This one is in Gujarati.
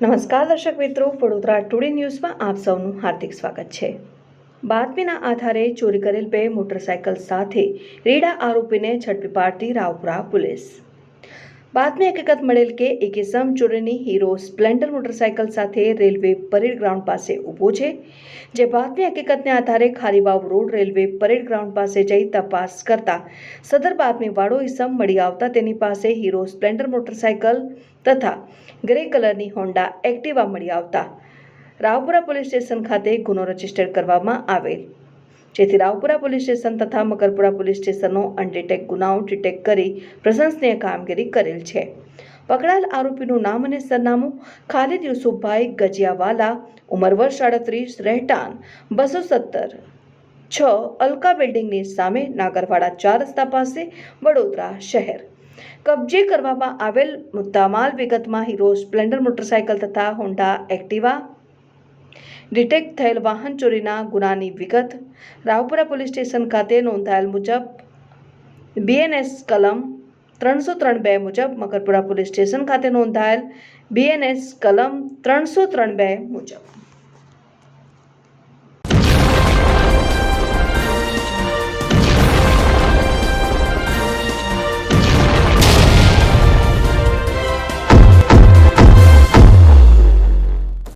નમસ્કાર દર્શક મિત્રો, વડોદરા ટુડે ન્યૂઝમાં આપ સૌનું હાર્દિક સ્વાગત છે। બાતમીના આધારે ચોરી કરેલ 2 મોટરસાયકલ સાથે રેડા આરોપીને ઝડપી પાડતી રાવપુરા પોલીસ। બાતમી હકીકત મળેલ કે એક ઇસમ ચોરીની હીરો સ્પ્લેન્ડર મોટરસાયકલ સાથે રેલવે પરેડ ગ્રાઉન્ડ પાસે ઊભો છે। જે બાતમી હકીકતને આધારે ખારીવાવ રોડ રેલવે પરેડ ગ્રાઉન્ડ પાસે જઈ તપાસ કરતા સદર બાતમીવાળો ઇસમ મળી આવતા તેની પાસે હીરો સ્પ્લેન્ડર મોટરસાયકલ તથા ગ્રે કલરની હોન્ડા એક્ટિવા મળી આવતા રાવપુરા પોલીસ સ્ટેશન ખાતે ગુનો રજીસ્ટર કરવામાં આવેલ, જેથી રાવપુરા પોલીસ સ્ટેશન તથા મકરપુરા પોલીસ સ્ટેશનનો અનડિટેક્ટ ગુનાઓ ડિટેક્ટ કરી પ્રશંસનીય કામગીરી કરેલ છે। પકડાયેલ આરોપીનું નામ અને સરનામું ખાલિદ યુસુફભાઈ ગજિયાવાલા, ઉંમર વર્ષ 38, રહેઠાણ 217 6 અલકા બિલ્ડિંગની સામે, નાગરવાડા 4 રસ્તા પાસે, વડોદરા શહેર। કબજે કરવામાં આવેલ મુદ્દામાલ વિગતમાં હીરો સ્પ્લેન્ડર મોટરસાયકલ તથા હોન્ડા એક્ટિવા। ડિટેક્ટ થયેલ વાહન ચોરીના ગુનાની વિગત રાવપુરા પોલીસ સ્ટેશન ખાતે નોંધાયેલ મુજબ BNS કલમ 303(2) મુજબ, મકરપુરા પોલીસ સ્ટેશન ખાતે નોંધાયેલ BNS કલમ 303(2) મુજબ।